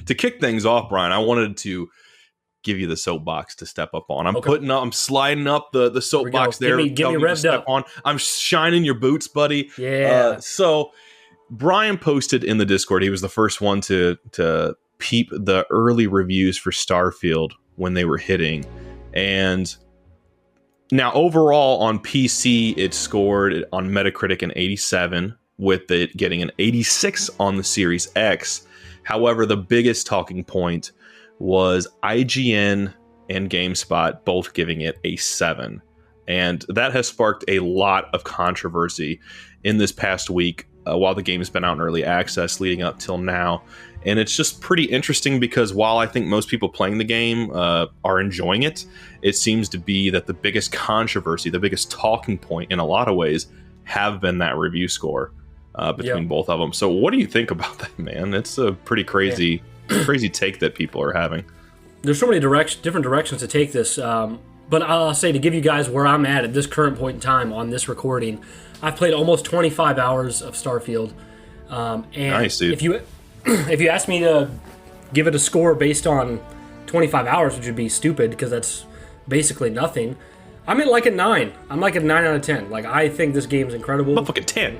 To kick things off, Brian, I wanted to give you the soapbox to step up on. I'm sliding up the soapbox there. Give me revved up. I'm shining your boots, buddy. Yeah. So Brian posted in the Discord. He was the first one to peep the early reviews for Starfield when they were hitting. And now overall on PC, it scored on Metacritic an 87, with it getting an 86 on the Series X. However, the biggest talking point was IGN and GameSpot both giving it a 7. And that has sparked a lot of controversy in this past week while the game has been out in early access leading up till now. And it's just pretty interesting because while I think most people playing the game are enjoying it, it seems to be that the biggest controversy, the biggest talking point in a lot of ways have been that review score between both of them. So what do you think about that, man? It's a pretty crazy take that people are having. There's so many different directions to take this. But I'll say, to give you guys where I'm at this current point in time on this recording, I've played almost 25 hours of Starfield. And nice, dude. If you ask me to give it a score based on 25 hours, which would be stupid because that's basically nothing, I'm at like a 9. I'm like a 9 out of 10. Like, I think this game's incredible. Motherfucking 10.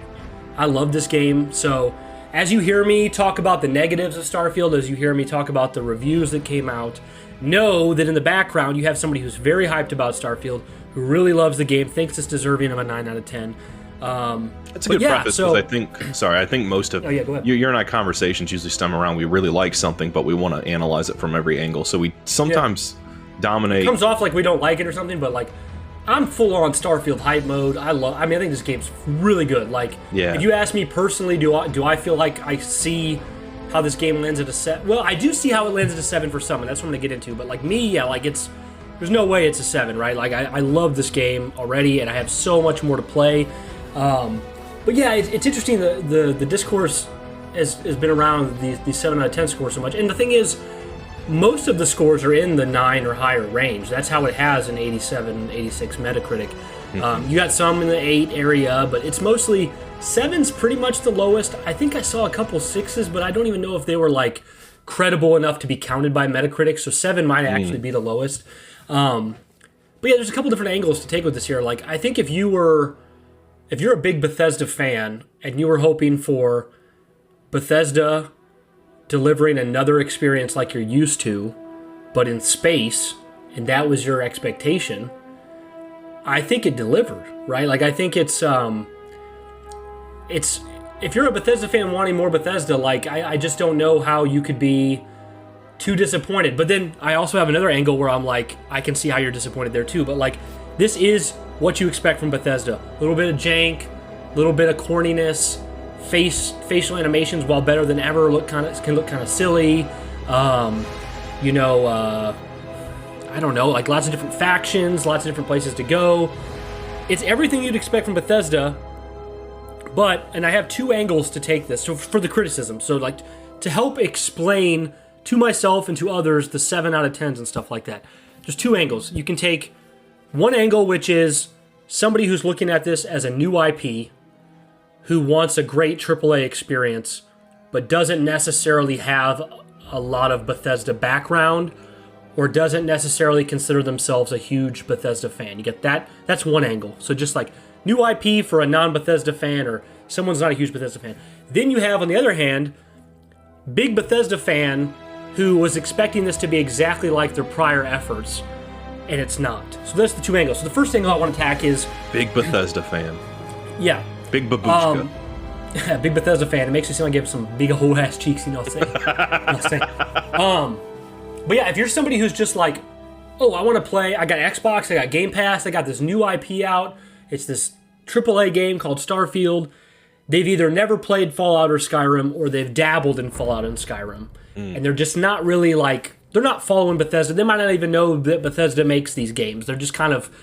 I love this game. So as you hear me talk about the negatives of Starfield, as you hear me talk about the reviews that came out, know that in the background you have somebody who's very hyped about Starfield, who really loves the game, thinks it's deserving of a 9 out of 10. That's a good preface, because I think most of you and I conversations usually stem around we really like something, but we want to analyze it from every angle. So we sometimes dominate. It comes off like we don't like it or something, but like, I'm full on Starfield hype mode. I think this game's really good. Like, if you ask me personally, do I feel like I see how this game lands at a 7? Well, I do see how it lands at a 7 for some, and that's what I'm gonna get into. But like me, there's no way it's a 7, right? Like, I love this game already, and I have so much more to play. But yeah, it's interesting. The discourse has been around the 7 out of 10 score so much, and the thing is, most of the scores are in the 9 or higher range. That's how it has an 87, 86 Metacritic. You got some in the 8 area, but it's mostly 7's pretty much the lowest. I think I saw a couple 6s, but I don't even know if they were like credible enough to be counted by Metacritic. So 7 might actually be the lowest. But yeah, there's a couple different angles to take with this here. Like, I think if you're a big Bethesda fan and you were hoping for Bethesda delivering another experience like you're used to, but in space, and that was your expectation, I think it delivered, right? Like, I think it's if you're a Bethesda fan wanting more Bethesda, like, I just don't know how you could be too disappointed. But then I also have another angle where I'm like, I can see how you're disappointed there too, but like, this is what you expect from Bethesda. A little bit of jank, a little bit of corniness, facial animations, while better than ever, can look kind of silly. I don't know, like lots of different factions, lots of different places to go. It's everything you'd expect from Bethesda. And I have two angles to take this for the criticism. So like, to help explain to myself and to others the 7 out of 10s and stuff like that. There's two angles. You can take one angle, which is somebody who's looking at this as a new IP, who wants a great AAA experience, but doesn't necessarily have a lot of Bethesda background, or doesn't necessarily consider themselves a huge Bethesda fan. You get that? That's one angle. So just like new IP for a non-Bethesda fan, or someone's not a huge Bethesda fan. Then you have, on the other hand, big Bethesda fan who was expecting this to be exactly like their prior efforts, and it's not. So that's the two angles. So the first angle I want to attack is... Big Bethesda fan. Yeah. Big babushka. Big Bethesda fan. It makes me seem like I have some big whole ass cheeks, you know what I'm saying? But yeah, if you're somebody who's just like, oh, I want to play, I got Xbox, I got Game Pass, I got this new IP out, it's this AAA game called Starfield. They've either never played Fallout or Skyrim, or they've dabbled in Fallout and Skyrim. And they're just not really like, they're not following Bethesda. They might not even know that Bethesda makes these games. They're just kind of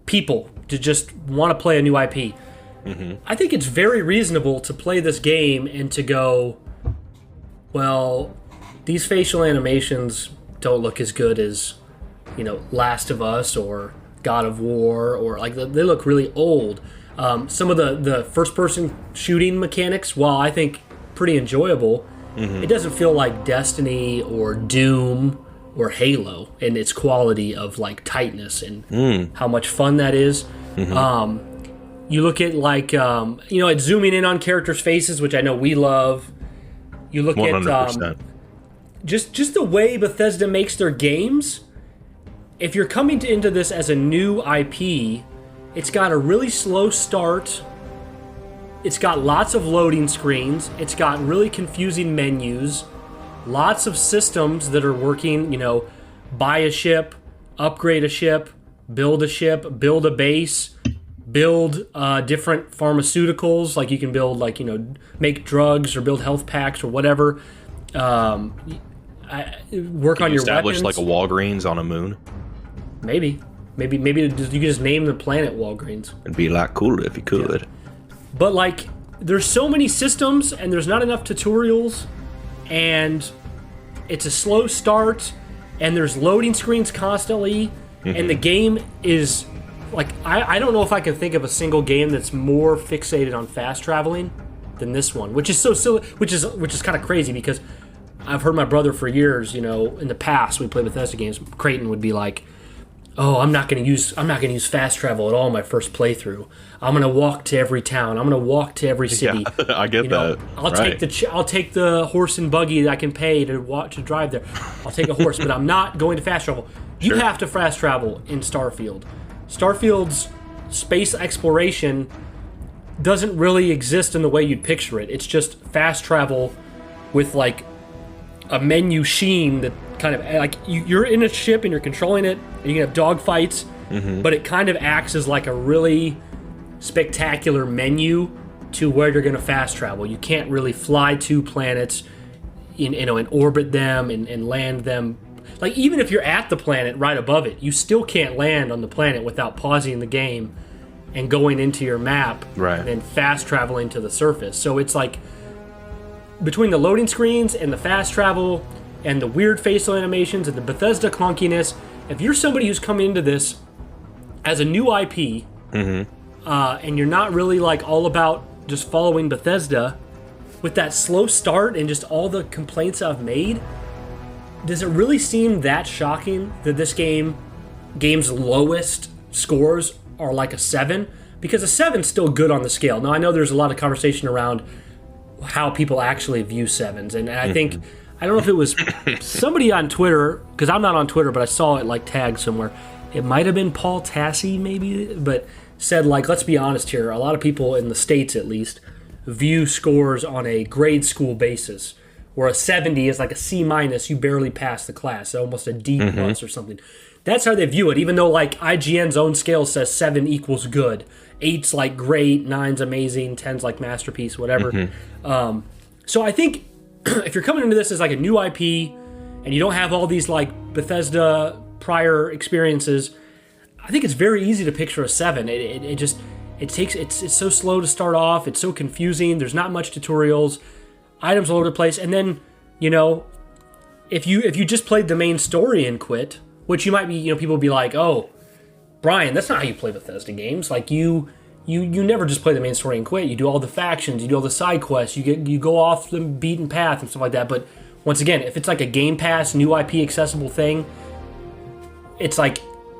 people to just want to play a new IP. Mm-hmm. I think it's very reasonable to play this game and to go, well, these facial animations don't look as good as, Last of Us or God of War, or like they look really old. Some of the first-person shooting mechanics, while I think pretty enjoyable, It doesn't feel like Destiny or Doom or Halo in its quality of like tightness and how much fun that is. You look at like it's zooming in on characters' faces, which I know we love. You look 100%. At just the way Bethesda makes their games. If you're coming into this as a new IP, it's got a really slow start. It's got lots of loading screens. It's got really confusing menus. Lots of systems that are working, buy a ship, upgrade a ship, build a base, build different pharmaceuticals. Like you can build, make drugs or build health packs or whatever. Work on your establish weapons. Like a Walgreens on a moon. Maybe you could just name the planet Walgreens. It'd be a lot cooler if you could. Yeah. But there's so many systems and there's not enough tutorials, and it's a slow start, and there's loading screens constantly, and the game is I don't know if I can think of a single game that's more fixated on fast traveling than this one, which is so silly, which is kind of crazy because I've heard my brother for years, in the past we played Bethesda games, Creighton would be like, "Oh, I'm not going to use fast travel at all in my first playthrough. I'm going to walk to every town. I'm going to walk to every city." Yeah, I get that. I'll take the horse and buggy that I can pay to drive there. I'll take a horse, but I'm not going to fast travel. You have to fast travel in Starfield. Starfield's space exploration doesn't really exist in the way you'd picture it. It's just fast travel with a menu scheme that kind of you're in a ship and you're controlling it and you can have dogfights, but it kind of acts as like a really spectacular menu to where you're going to fast travel. You can't really fly to planets and orbit them and land them. Even if you're at the planet right above it, you still can't land on the planet without pausing the game and going into your map and then fast traveling to the surface. So it's between the loading screens and the fast travel and the weird facial animations and the Bethesda clunkiness, if you're somebody who's coming into this as a new IP, and you're not really all about just following Bethesda, with that slow start and just all the complaints I've made, does it really seem that shocking that this game's lowest scores are a 7? Because a 7's still good on the scale. Now, I know there's a lot of conversation around how people actually view 7s, and I think, I don't know if it was somebody on Twitter, because I'm not on Twitter, but I saw it tagged somewhere. It might have been Paul Tassi, maybe, but said, let's be honest here, a lot of people in the States, at least, view scores on a grade school basis, where a 70 is a C-, you barely pass the class, almost a D+ or something. That's how they view it, even though IGN's own scale says 7 equals good. 8's great, 9's amazing, 10's masterpiece, whatever. So I think if you're coming into this as a new IP and you don't have all these Bethesda prior experiences, I think it's very easy to picture a 7. It's so slow to start off. It's so confusing. There's not much tutorials. Items all over the place. And then, if you just played the main story and quit, which you might be, people would be like, "Oh, Brian, that's not how you play Bethesda games. You never just play the main story and quit. You do all the factions, you do all the side quests, you go off the beaten path and stuff like that." But once again, if it's a Game Pass, new IP accessible thing, it's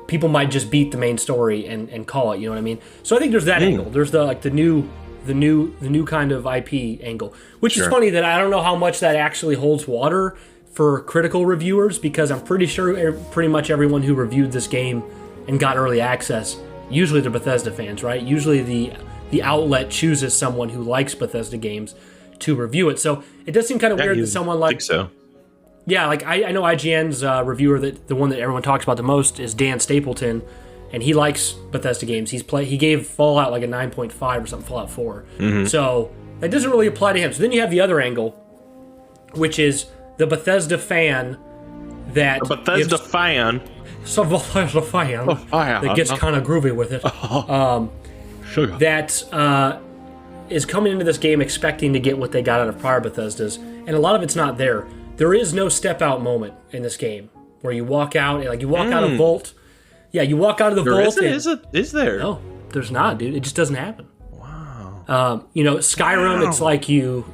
people might just beat the main story and call it. You know what I mean? So I think there's that angle. There's the new kind of IP angle, which is funny that I don't know how much that actually holds water for critical reviewers, because I'm pretty sure pretty much everyone who reviewed this game and got early access, usually they're Bethesda fans, right? Usually the outlet chooses someone who likes Bethesda games to review it. So it does seem kind of weird that someone I think so. Yeah, I know IGN's reviewer, that the one that everyone talks about the most is Dan Stapleton, and he likes Bethesda games. He gave Fallout a 9.5 or something, Fallout 4. So that doesn't really apply to him. So then you have the other angle, which is the Bethesda fan that a Bethesda fan that gets kind of groovy with it. Sugar. That is coming into this game expecting to get what they got out of prior Bethesdas, and a lot of it's not there. There is no step out moment in this game where you walk out, you walk out of Vault. Yeah, you walk out of the Vault. Is there? No, there's not, dude. It just doesn't happen. Wow. Skyrim, it's like you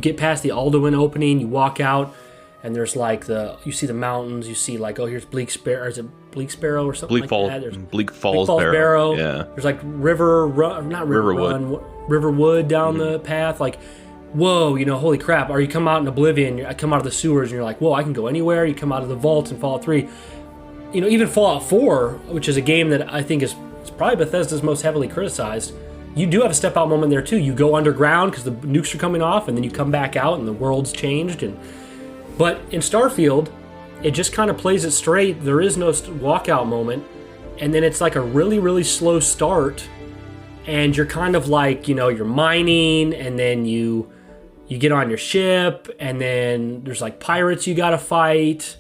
get past the Alduin opening, you walk out, and there's like you see the mountains, you see like, oh, here's Bleak Sparrow, is it Bleak Sparrow or something that? There's Bleak Falls Barrow. Yeah. There's like Riverwood down the path. Like, whoa, holy crap. Or you come out in Oblivion, you come out of the sewers, and you're like, whoa, I can go anywhere. You come out of the vaults in Fallout 3. Even Fallout 4, which is a game that I think is probably Bethesda's most heavily criticized, you do have a step out moment there too. You go underground because the nukes are coming off, and then you come back out and the world's changed. But in Starfield, it just kind of plays it straight. There is no walkout moment, and then it's like a really, really slow start, and you're kind of like, you're mining, and then you get on your ship, and then there's like pirates you gotta fight,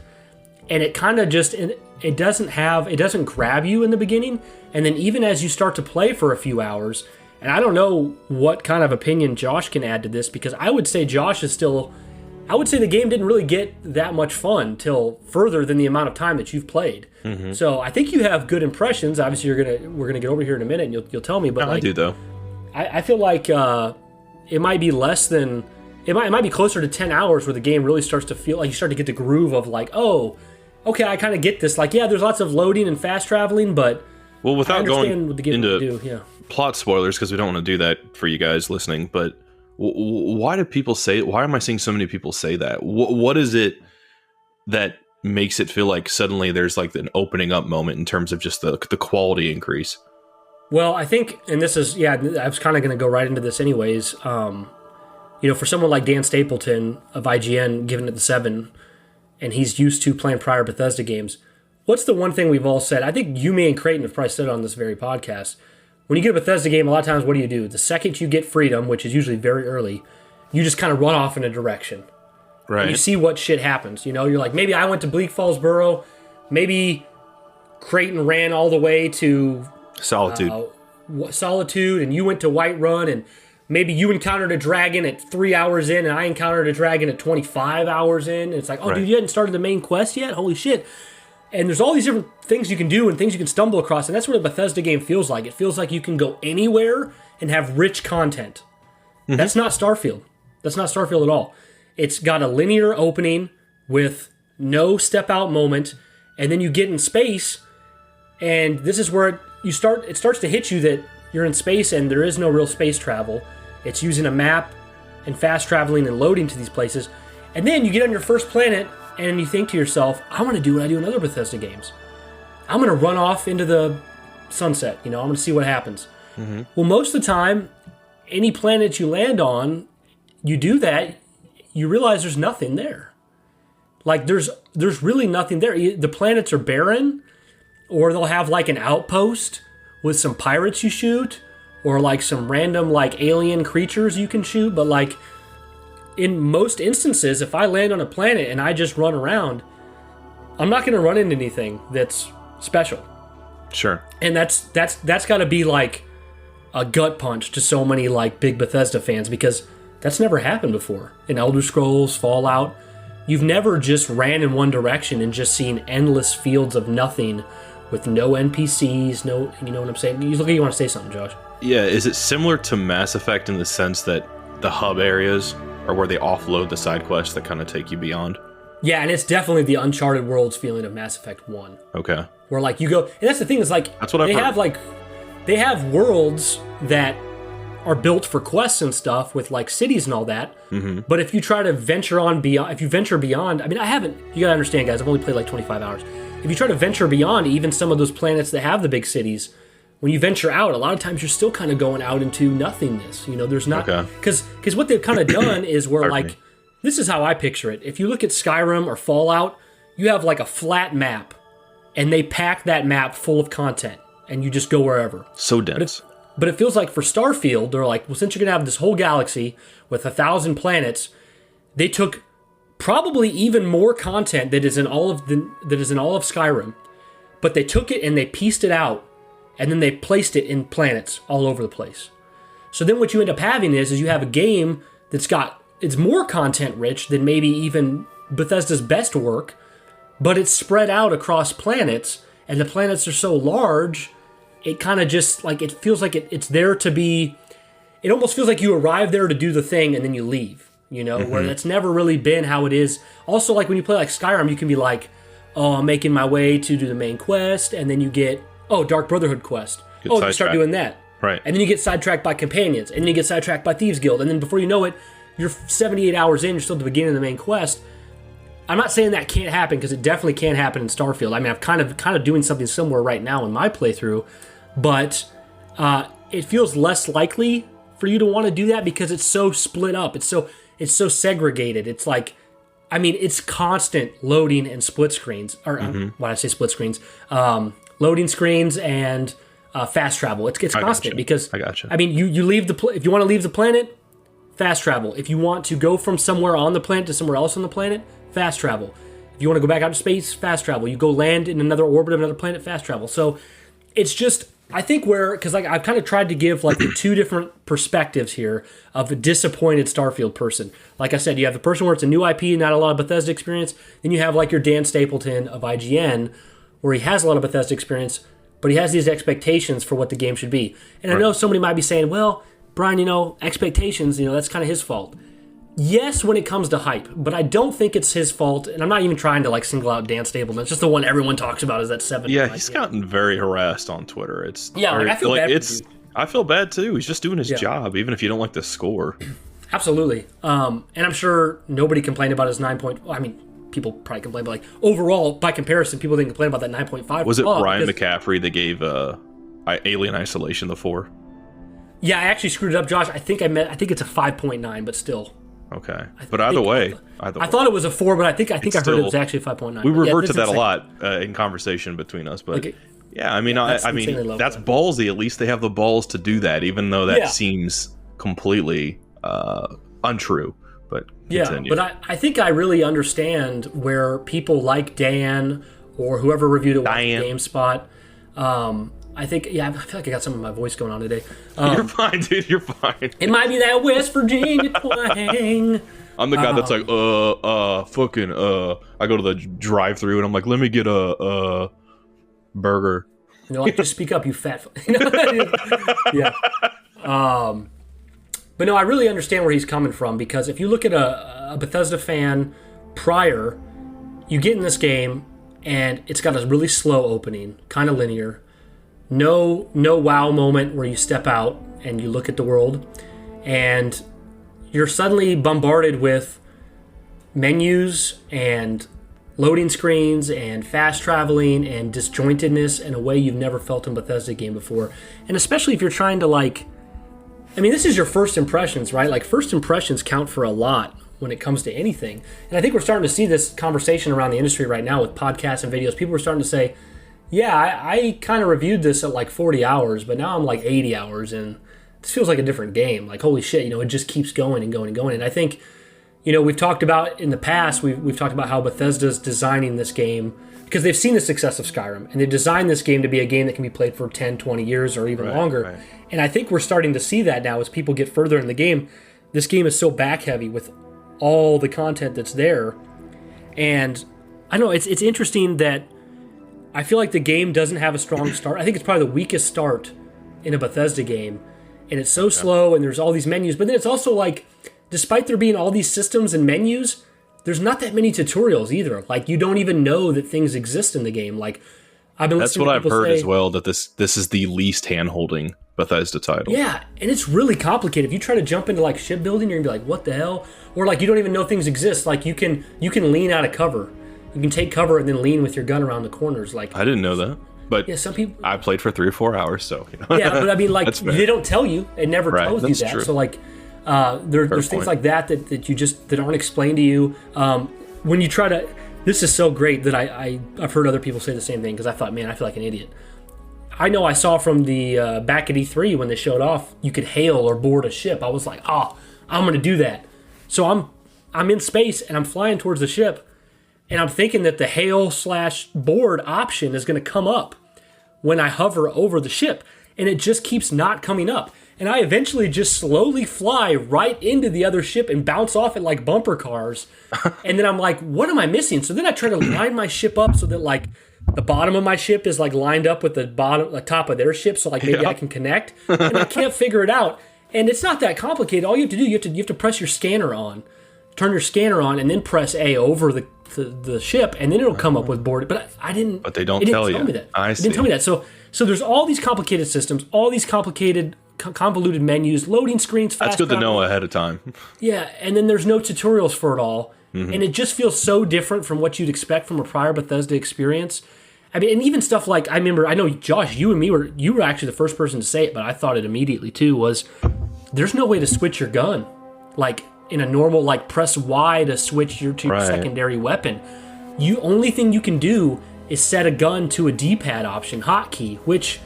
and it kind of just, it doesn't grab you in the beginning, and then even as you start to play for a few hours, and I don't know what kind of opinion Josh can add to this, because I would say the game didn't really get that much fun till further than the amount of time that you've played. Mm-hmm. So I think you have good impressions. Obviously, we're gonna get over here in a minute, and you'll tell me. But I do though. I feel like it might be less than it might be closer to 10 hours where the game really starts to feel like you start to get the groove of like, oh, okay, I kind of get this. Like, yeah, there's lots of loading and fast traveling, but without going what the game into plot spoilers, because we don't want to do that for you guys listening, but. Why am I seeing so many people say that? What is it that makes it feel like suddenly there's like an opening up moment in terms of just the quality increase? Well, I think, and this is, I was kind of going to go right into this anyways. For someone like Dan Stapleton of IGN giving it the 7, and he's used to playing prior Bethesda games, what's the one thing we've all said? I think you, me, and Creighton have probably said it on this very podcast. When you get a Bethesda game, a lot of times, what do? The second you get freedom, which is usually very early, you just kind of run off in a direction. Right. And you see what shit happens. You're like, maybe I went to Bleak Falls Burrow. Maybe Creighton ran all the way to Solitude, and you went to Whiterun, and maybe you encountered a dragon at 3 hours in, and I encountered a dragon at 25 hours in. And it's like, oh, dude, you hadn't started the main quest yet? Holy shit. And there's all these different things you can do and things you can stumble across, and that's what a Bethesda game feels like. It feels like you can go anywhere and have rich content. Mm-hmm. That's not Starfield. That's not Starfield at all. It's got a linear opening with no step-out moment, and then you get in space, and this is where it starts to hit you that you're in space and there is no real space travel. It's using a map and fast traveling and loading to these places. And then you get on your first planet, and you think to yourself, I want to do what I do in other Bethesda games. I'm going to run off into the sunset. I'm going to see what happens. Mm-hmm. Well, most of the time, any planet you land on, you do that, you realize there's nothing there. Like, there's really nothing there. The planets are barren, or they'll have, like, an outpost with some pirates you shoot, or, like, some random, like, alien creatures you can shoot, but, like, in most instances, if I land on a planet and I just run around, I'm not going to run into anything that's special. Sure. And that's got to be like a gut punch to so many like big Bethesda fans, because that's never happened before. In Elder Scrolls, Fallout, you've never just ran in one direction and just seen endless fields of nothing with no NPCs, no, you know what I'm saying? You look like you want to say something, Josh. Yeah, is it similar to Mass Effect in the sense that the hub areas or where they offload the side quests that kind of take you beyond? Yeah, and it's definitely the Uncharted Worlds feeling of Mass Effect 1. Okay. Where, like, you go... And that's the thing, is, like... That's what I've heard. They have worlds that are built for quests and stuff with, like, cities and all that. Mm-hmm. But if you try to venture beyond... I mean, I haven't... You gotta understand, guys, I've only played, like, 25 hours. If you try to venture beyond even some of those planets that have the big cities... When you venture out, a lot of times you're still kind of going out into nothingness. There's not... Because what they've kind of done is where, like... This is how I picture it. If you look at Skyrim or Fallout, you have, like, a flat map. And they pack that map full of content. And you just go wherever. So dense. But it feels like for Starfield, they're like, well, since you're going to have this whole galaxy with 1,000 planets, they took probably even more content that is in all of Skyrim. But they took it and they pieced it out. And then they placed it in planets all over the place. So then what you end up having is you have a game it's more content rich than maybe even Bethesda's best work, but it's spread out across planets, and the planets are so large, it kind of just, like, it feels like it's there to be, it almost feels like you arrive there to do the thing and then you leave. You know, where that's never really been how it is. Also, like when you play like Skyrim, you can be like, oh, I'm making my way to do the main quest, and then you get, Dark Brotherhood quest. You start doing that. Right. And then you get sidetracked by companions, and then you get sidetracked by Thieves Guild, and then before you know it, you're 78 hours in, you're still at the beginning of the main quest. I'm not saying that can't happen, because it definitely can happen in Starfield. I mean, I'm kind of doing something similar right now in my playthrough, but it feels less likely for you to want to do that because it's so split up. It's so segregated. It's like, I mean, it's constant loading and split screens. Or why did I say split screens? Loading screens and fast travel. It's constant because I gotcha. I mean, you leave if you want to leave the planet, fast travel. If you want to go from somewhere on the planet to somewhere else on the planet, fast travel. If you want to go back out to space, fast travel. You go land in another orbit of another planet, fast travel. So it's just, I think because like I've kind of tried to give like the two different perspectives here of a disappointed Starfield person. Like I said, you have the person where it's a new IP, not a lot of Bethesda experience. Then you have like your Dan Stapleton of IGN, where he has a lot of Bethesda experience, but he has these expectations for what the game should be. And I know somebody might be saying, well, Brian, expectations, that's kind of his fault. Yes, when it comes to hype, but I don't think it's his fault, and I'm not even trying to like single out Dan Stapleton. It's just the one everyone talks about is that 7. Yeah, he's gotten very harassed on Twitter. I feel bad. I feel bad too. He's just doing his job, even if you don't like the score. Absolutely, and I'm sure nobody complained about his 9 point. I mean, people probably complained, but like overall, by comparison, people didn't complain about that 9.5. Was it Brian McCaffrey that gave Alien Isolation the 4? Yeah, I actually screwed it up, Josh. I think it's a 5.9, but still. Okay, but either way, I thought it was a 4, but I think I heard it was actually 5.9. We revert to that a lot in conversation between us, but yeah, I mean, that's ballsy. At least they have the balls to do that, even though that seems completely untrue. But continue. But I think I really understand where people like Dan or whoever reviewed it with GameSpot. I think, I feel like I got some of my voice going on today. You're fine, dude. You're fine. It might be that West Virginia twang. I'm the guy that's like, I go to the drive-thru and I'm like, let me get a burger. Just speak up, you fat. Yeah. But no, I really understand where he's coming from, because if you look at a Bethesda fan prior, you get in this game and it's got a really slow opening, kind of linear. No wow moment where you step out and you look at the world, and you're suddenly bombarded with menus and loading screens and fast traveling and disjointedness in a way you've never felt in a Bethesda game before. And especially if you're trying to this is your first impressions, right? Like, first impressions count for a lot when it comes to anything. And I think we're starting to see this conversation around the industry right now with podcasts and videos. People are starting to say, yeah, I kind of reviewed this at like 40 hours, but now I'm like 80 hours, and this feels like a different game. Like, holy shit, it just keeps going and going and going. And I think, we've talked about in the past, we've talked about how Bethesda's designing this game because they've seen the success of Skyrim, and they've designed this game to be a game that can be played for 10, 20 years or even longer. Right. And I think we're starting to see that now as people get further in the game. This game is so back heavy with all the content that's there. And I don't know, it's interesting that I feel like the game doesn't have a strong start. I think it's probably the weakest start in a Bethesda game. And it's so slow, and there's all these menus. But then it's also like, despite there being all these systems and menus, there's not that many tutorials either. Like, you don't even know that things exist in the game. Like, I've been listening to people say, I've heard as well, that this is the least hand-holding Bethesda title. Yeah, and it's really complicated. If you try to jump into like shipbuilding, you're gonna be like, what the hell? Or like, you don't even know things exist. Like, you can lean out of cover. You can take cover and then lean with your gun around the corners. Like, I didn't know that, but yeah, some people. I played for 3 or 4 hours, so yeah. But I mean, like, they don't tell you. It never tells you that. True. So like, there's things like that that aren't explained to you. When you try to, this is so great that I've heard other people say the same thing, because I thought, man, I feel like an idiot. I know I saw from the back at E3 when they showed off, you could hail or board a ship. I was like, I'm going to do that. So I'm in space and I'm flying towards the ship, and I'm thinking that the hail/board option is going to come up when I hover over the ship, and it just keeps not coming up. And I eventually just slowly fly right into the other ship and bounce off it like bumper cars. And then I'm like, what am I missing? So then I try to line my ship up so that like the bottom of my ship is like lined up with the top of their ship, so like maybe I can connect. And I can't figure it out. And it's not that complicated. All you have to do, you have to press your scanner on, turn your scanner on, and then press A over the ship, and then it'll come up with board. But I didn't. But they don't tell you. Me that. I see. It didn't tell me that. So there's all these complicated systems, all these complicated, convoluted menus, loading screens. That's good to know ahead of time. Yeah, and then there's no tutorials for it all, and it just feels so different from what you'd expect from a prior Bethesda experience. I mean, and even stuff like, I know, Josh, you were actually the first person to say it, but I thought it immediately too, was there's no way to switch your gun. Like, in a normal, like, press Y to switch your secondary weapon. Only thing you can do is set a gun to a D-pad option hotkey, which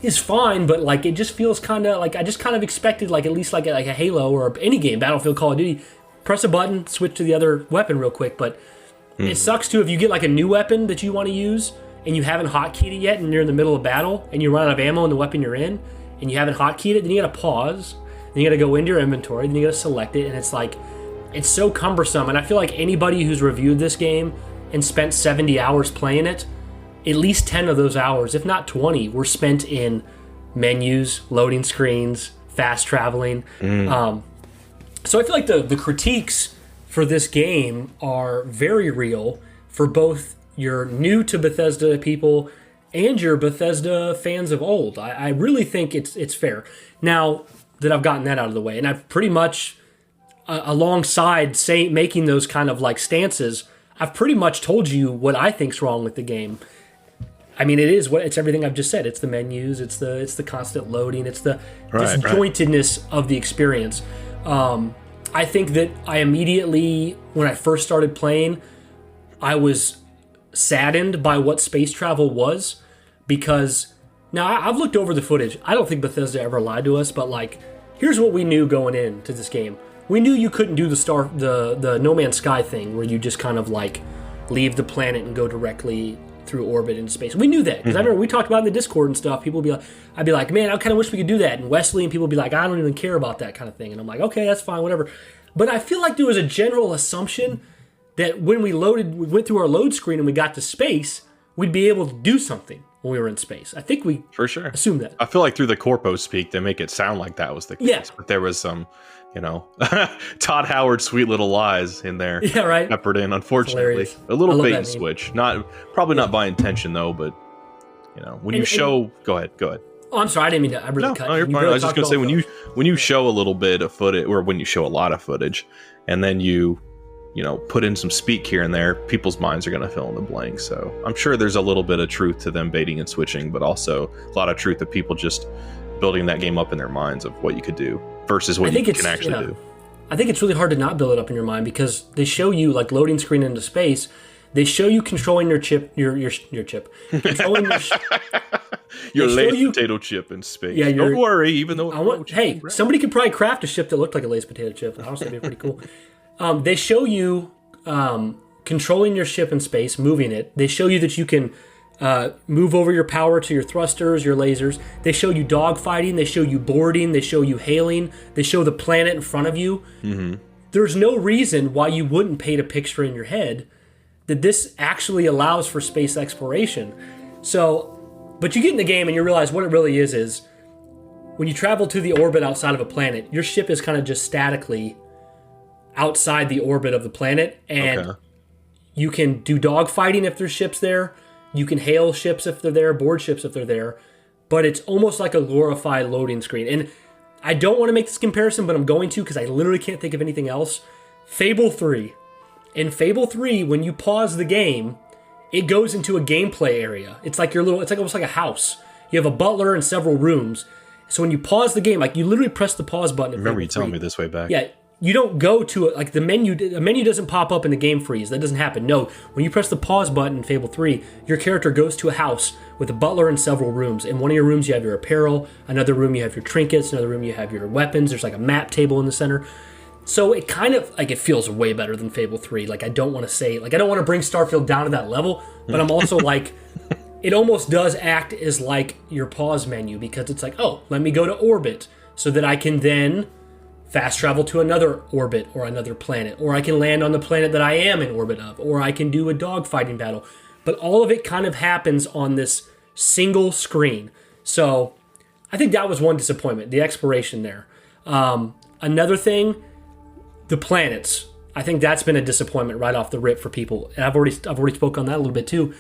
is fine, but, like, it just feels kind of, like, I just kind of expected, like, at least like a Halo or any game, Battlefield, Call of Duty, press a button, switch to the other weapon real quick, but it sucks too if you get, like, a new weapon that you want to use, and you haven't hotkeyed it yet, and you're in the middle of battle, and you run out of ammo in the weapon you're in, and you haven't hotkeyed it, then you gotta pause, then you gotta go into your inventory, then you gotta select it, and it's like, it's so cumbersome, and I feel like anybody who's reviewed this game and spent 70 hours playing it, at least 10 of those hours, if not 20, were spent in menus, loading screens, fast traveling. So I feel like the critiques for this game are very real for both your new to Bethesda people and your Bethesda fans of old. I really think it's fair. Now that I've gotten that out of the way, and I've pretty much, alongside making those kind of like stances, I've pretty much told you what I think's wrong with the game. I mean, it's everything I've just said. It's the menus, it's the constant loading, it's the disjointedness of the experience. I think that I immediately, when I first started playing, I was saddened by what space travel was, because now I've looked over the footage. I don't think Bethesda ever lied to us, but like, here's what we knew going into this game. We knew you couldn't do the No Man's Sky thing where you just kind of like leave the planet and go directly through orbit into space. We knew that because I remember we talked about it in the Discord and stuff. People would be like, I'd be like, man, I kind of wish we could do that. And Wesley and people would be like, I don't even care about that kind of thing. And I'm like, okay, that's fine, whatever. But I feel like there was a general assumption that when we went through our load screen and we got to space, we'd be able to do something when we were in space. I think we for sure assumed that. I feel like through the corpo speak, they make it sound like that was the case. Yeah. But there was some, Todd Howard sweet little lies in there. Yeah, right. Peppered in, unfortunately. A little bait and switch. Not by intention though, but when you show go ahead. Oh, I'm sorry, I didn't mean to. I really cut. No, you're fine. I was just gonna say when you show a little bit of footage, or when you show a lot of footage, and then you put in some speak here and there, people's minds are going to fill in the blanks. So I'm sure there's a little bit of truth to them baiting and switching, but also a lot of truth of people just building that game up in their minds of what you could do versus what you can actually do. I think it's really hard to not build it up in your mind, because they show you, like, loading screen into space. They show you controlling your chip, your chip, controlling your Lay's potato chip in space. Yeah, don't worry, even though somebody could probably craft a ship that looked like a Lay's potato chip. Honestly, it'd be pretty cool. They show you controlling your ship in space, moving it. They show you that you can move over your power to your thrusters, your lasers. They show you dogfighting. They show you boarding. They show you hailing. They show the planet in front of you. Mm-hmm. There's no reason why you wouldn't paint a picture in your head that this actually allows for space exploration. But you get in the game and you realize what it really is when you travel to the orbit outside of a planet, your ship is kind of just statically outside the orbit of the planet, and you can do dogfighting if there's ships there. You can hail ships if they're there, board ships if they're there, but it's almost like a glorified loading screen. And I don't want to make this comparison, but I'm going to, because I literally can't think of anything else. Fable 3. In Fable 3, when you pause the game, it goes into a gameplay area. It's like it's like almost like a house. You have a butler and several rooms. So when you pause the game, like, you literally press the pause button. I remember you telling me this way back. Yeah. You don't go to it, like, the menu doesn't pop up in the game freeze. That doesn't happen. No, when you press the pause button in Fable 3, your character goes to a house with a butler and several rooms. In one of your rooms, you have your apparel. Another room, you have your trinkets. Another room, you have your weapons. There's like a map table in the center. So it kind of, like, it feels way better than Fable 3. Like, I don't want to bring Starfield down to that level, but I'm also like, it almost does act as like your pause menu, because it's like, oh, let me go to orbit so that I can then fast travel to another orbit or another planet, or I can land on the planet that I am in orbit of, or I can do a dogfighting battle. But all of it kind of happens on this single screen. So I think that was one disappointment, the exploration there. Another thing, the planets. I think that's been a disappointment right off the rip for people. And I've already spoke on that a little bit too.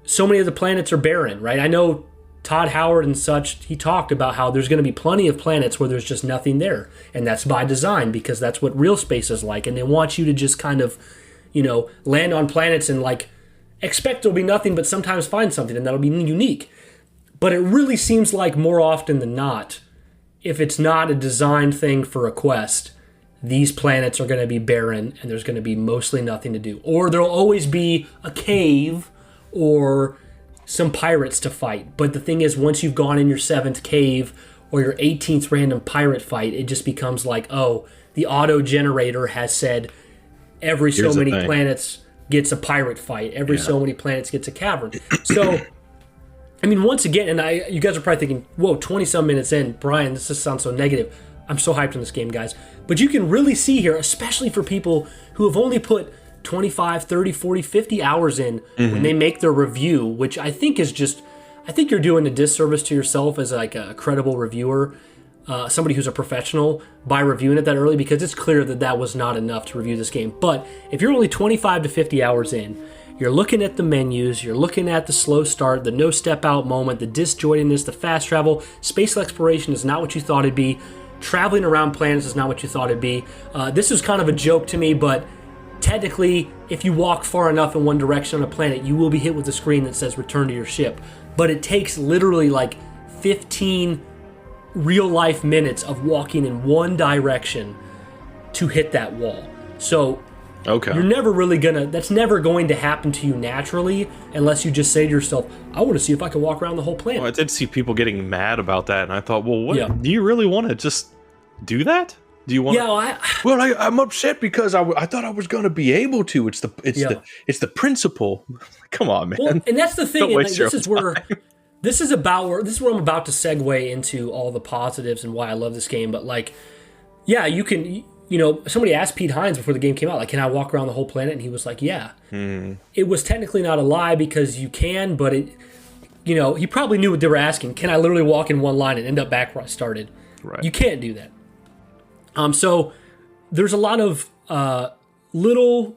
So many of the planets are barren, right? I know Todd Howard and such, he talked about how there's going to be plenty of planets where there's just nothing there. And that's by design, because that's what real space is like. And they want you to just kind of, land on planets and like expect there'll be nothing, but sometimes find something, and that'll be unique. But it really seems like more often than not, if it's not a designed thing for a quest, these planets are going to be barren and there's going to be mostly nothing to do. Or there'll always be a cave or some pirates to fight. But the thing is, once you've gone in your 7th cave or your 18th random pirate fight, it just becomes like, oh, the auto generator has said every so many planets gets a pirate fight. Every so many planets gets a cavern. So, I mean, once again, and you guys are probably thinking, whoa, 20-some minutes in, Brian, this just sounds so negative. I'm so hyped on this game, guys. But you can really see here, especially for people who have only put 25, 30, 40, 50 hours in when they make their review, which I think is just, I think you're doing a disservice to yourself as like a credible reviewer, somebody who's a professional, by reviewing it that early, because it's clear that that was not enough to review this game. But if you're only 25 to 50 hours in, you're looking at the menus, you're looking at the slow start, the no step out moment, the disjointedness, the fast travel, spatial exploration is not what you thought it'd be. Traveling around planets is not what you thought it'd be. This is kind of a joke to me, but technically, if you walk far enough in one direction on a planet, you will be hit with a screen that says return to your ship. But it takes literally like 15 real-life minutes of walking in one direction to hit that wall. So you're never really that's never going to happen to you naturally unless you just say to yourself, I want to see if I can walk around the whole planet. Well, I did see people getting mad about that, and I thought, well, what? Do you really want to just do that? Do you want? Yeah, I'm upset because I thought I was going to be able to. It's the principle. Come on, man. Well, and that's the thing. And this is where I'm about to segue into all the positives and why I love this game. But like, yeah, you can. Somebody asked Pete Hines before the game came out, like, can I walk around the whole planet? And he was like, yeah. It was technically not a lie because you can, but he probably knew what they were asking. Can I literally walk in one line and end up back where I started? Right. You can't do that. So there's a lot of little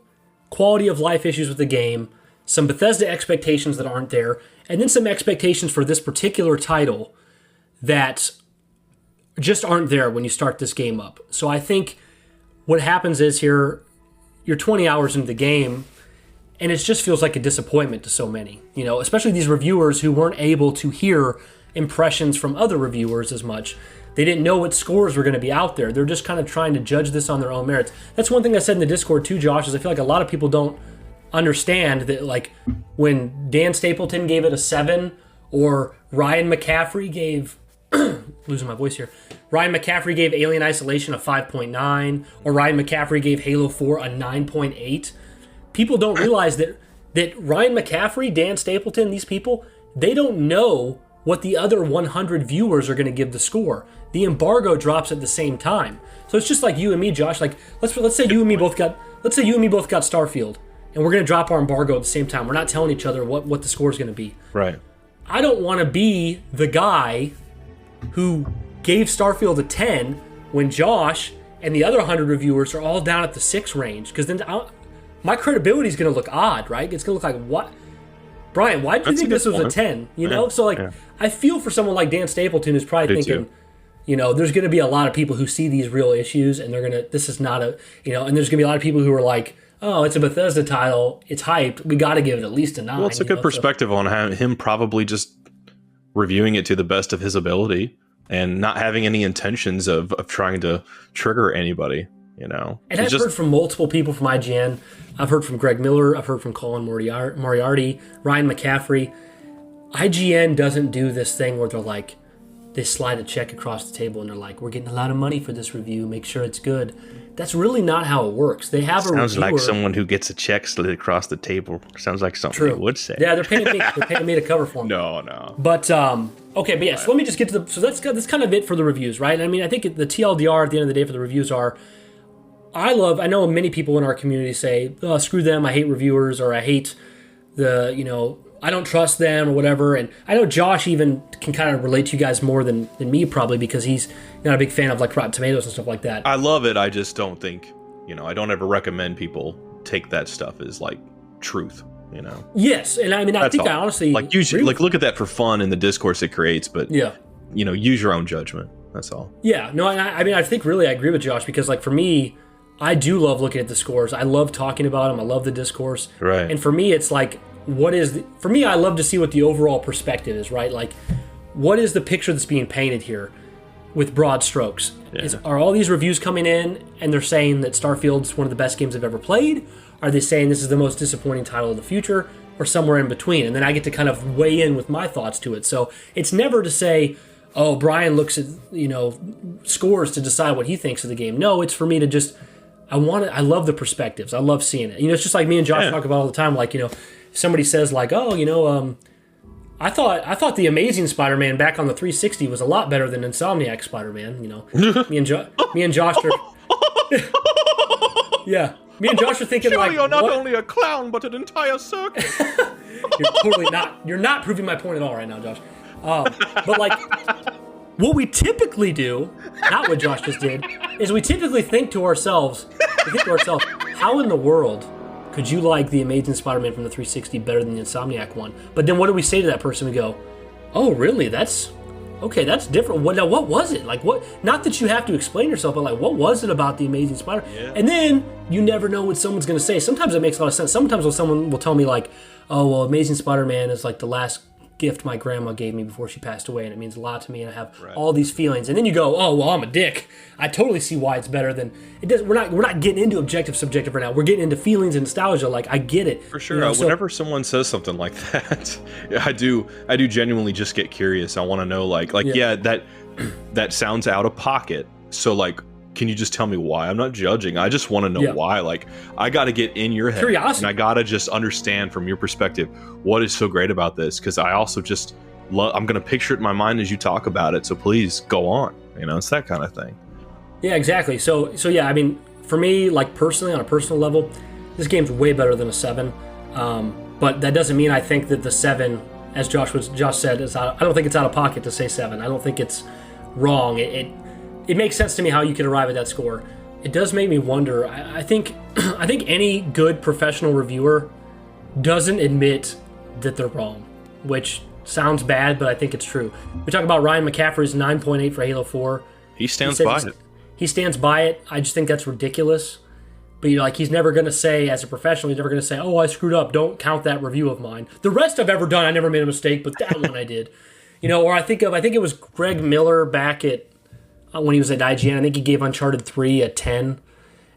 quality of life issues with the game, some Bethesda expectations that aren't there, and then some expectations for this particular title that just aren't there when you start this game up. So I think what happens is here, you're 20 hours into the game, and it just feels like a disappointment to so many, especially these reviewers who weren't able to hear impressions from other reviewers as much. They didn't know what scores were going to be out there. They're just kind of trying to judge this on their own merits. That's one thing I said in the Discord too, Josh, is I feel like a lot of people don't understand that, like, when Dan Stapleton gave it a 7, or Ryan McCaffrey gave losing my voice here. Ryan McCaffrey gave Alien Isolation a 5.9, or Ryan McCaffrey gave Halo 4 a 9.8. People don't realize that Ryan McCaffrey, Dan Stapleton, these people, they don't know what the other 100 viewers are going to give the score. The embargo drops at the same time. So it's just like you and me, Josh. Like, let's say you and me both got Starfield, and we're going to drop our embargo at the same time. We're not telling each other what the score is going to be. Right. I don't want to be the guy who gave Starfield a 10 when Josh and the other 100 reviewers are all down at the 6 range, because then my credibility is going to look odd, right? It's going to look like, what? Brian, why do you think this was a 10? So like, I feel for someone like Dan Stapleton who's probably thinking, there's going to be a lot of people who see these real issues and they're going to, this is not a, and there's going to be a lot of people who are like, oh, it's a Bethesda title, it's hyped, we got to give it at least a 9. Well, it's a good perspective on him probably just reviewing it to the best of his ability and not having any intentions of trying to trigger anybody, And I've heard from multiple people from IGN. I've heard from Greg Miller. I've heard from Colin Moriarty, Ryan McCaffrey. IGN doesn't do this thing where they're like, they slide a check across the table and they're like, we're getting a lot of money for this review, make sure it's good. That's really not how it works. They have Sounds like someone who gets a check slid across the table. Sounds like something they would say. Yeah, they're paying me to cover for them. No. But, okay, but yeah, so let me just get to so that's kind of it for the reviews, right? I mean, I think the TLDR at the end of the day for the reviews are, I know many people in our community say, oh, screw them, I hate reviewers, or I hate the, I don't trust them or whatever. And I know Josh even can kind of relate to you guys more than me probably, because he's not a big fan of like Rotten Tomatoes and stuff like that. I love it. I just don't think, I don't ever recommend people take that stuff as like truth, Yes, and I mean, I think all. I honestly like usually like look at that for fun and the discourse it creates, but use your own judgment. That's all. Yeah, no, I mean, I think really I agree with Josh, because like for me, I do love looking at the scores. I love talking about them. I love the discourse. Right. And for me, it's like, for me, I love to see what the overall perspective is, right? Like, what is the picture that's being painted here with broad strokes? Yeah. Are all these reviews coming in and they're saying that Starfield's one of the best games I've ever played? Are they saying this is the most disappointing title of the future? Or somewhere in between? And then I get to kind of weigh in with my thoughts to it. So it's never to say, oh, Brian looks at, scores to decide what he thinks of the game. No, it's for me to just, I love the perspectives. I love seeing it. It's just like me and Josh talk about all the time. Like, somebody says like, oh, I thought the Amazing Spider-Man back on the 360 was a lot better than Insomniac Spider-Man. Me and Josh are, yeah. Me and Josh are thinking sure, like, you're not only a clown but an entire circus. You're totally not. You're not proving my point at all right now, Josh. But like, what we typically do, not what Josh just did, is we typically think to ourselves, how in the world could you like the Amazing Spider-Man from the 360 better than the Insomniac one? But then what do we say to that person? We go, oh, really? That's different. What was it? Like, what? Not that you have to explain yourself, but like, what was it about the Amazing Spider? Yeah. And then you never know what someone's going to say. Sometimes it makes a lot of sense. Sometimes when someone will tell me like, oh, well, Amazing Spider-Man is like the last gift my grandma gave me before she passed away, and it means a lot to me, and I have all these feelings. And then you go, oh, well, I'm a dick. I totally see why it's better than it does. We're not getting into objective subjective right now. We're getting into feelings and nostalgia. Like, I get it. For sure. Whenever someone says something like that, I do genuinely just get curious. I want to know that sounds out of pocket. So like, can you just tell me why? I'm not judging. I just want to know why. Like, I got to get in your head. Curiosity. And I got to just understand from your perspective what is so great about this. Because I also just I'm going to picture it in my mind as you talk about it. So please go on. It's that kind of thing. Yeah, exactly. So yeah, I mean, for me, like personally, on a personal level, this game's way better than a 7. But that doesn't mean I think that the 7, as Josh said, I don't think it's out of pocket to say 7. I don't think it's wrong. It makes sense to me how you could arrive at that score. It does make me wonder. I think any good professional reviewer doesn't admit that they're wrong, which sounds bad, but I think it's true. We talk about Ryan McCaffrey's 9.8 for Halo 4. He stands by it. He stands by it. I just think that's ridiculous. But he's never going to say, as a professional, he's never going to say, oh, I screwed up. Don't count that review of mine. The rest I've ever done, I never made a mistake, but that one I did. Or I think it was Greg Miller back at, when he was at IGN, I think he gave Uncharted 3 a 10,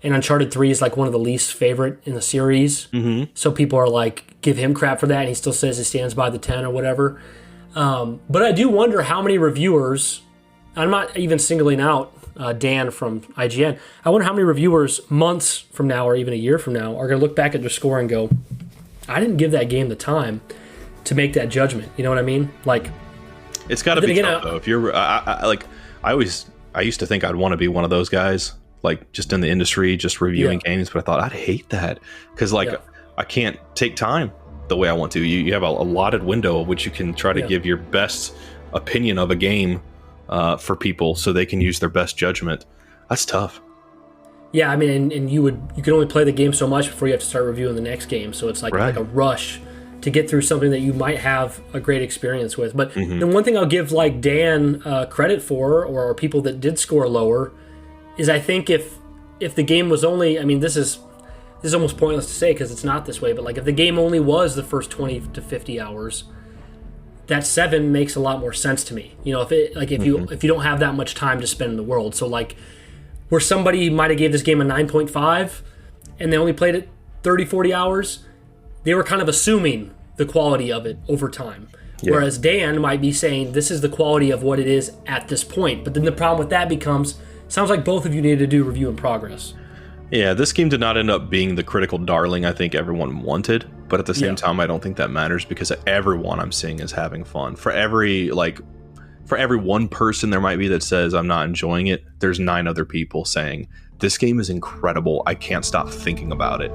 and Uncharted 3 is like one of the least favorite in the series. Mm-hmm. So people are like, give him crap for that, and he still says he stands by the 10 or whatever. But I do wonder how many reviewers, I'm not even singling out Dan from IGN, I wonder how many reviewers months from now or even a year from now are going to look back at their score and go, I didn't give that game the time to make that judgment. You know what I mean? Like, it's got to be tough, though. If you're, I used to think I'd want to be one of those guys, like just in the industry, just reviewing games, but I thought I'd hate that because I can't take time the way I want to. You have a allotted window of which you can try to give your best opinion of a game for people so they can use their best judgment. That's tough. Yeah, I mean, and you can only play the game so much before you have to start reviewing the next game, so it's like a rush to get through something that you might have a great experience with. But the one thing I'll give like Dan credit for, or people that did score lower, is I think if the game was only, I mean, this is almost pointless to say because it's not this way, but like if the game only was the first 20 to 50 hours, that 7 makes a lot more sense to me. If you don't have that much time to spend in the world. So like where somebody might have gave this game a 9.5 and they only played it 30, 40 hours, they were kind of assuming the quality of it over time. Yeah. Whereas Dan might be saying, this is the quality of what it is at this point. But then the problem with that becomes, sounds like both of you need to do review in progress. Yeah, this game did not end up being the critical darling I think everyone wanted. But at the same time, I don't think that matters because everyone I'm seeing is having fun. For every one person there might be that says, I'm not enjoying it, there's 9 other people saying, this game is incredible. I can't stop thinking about it.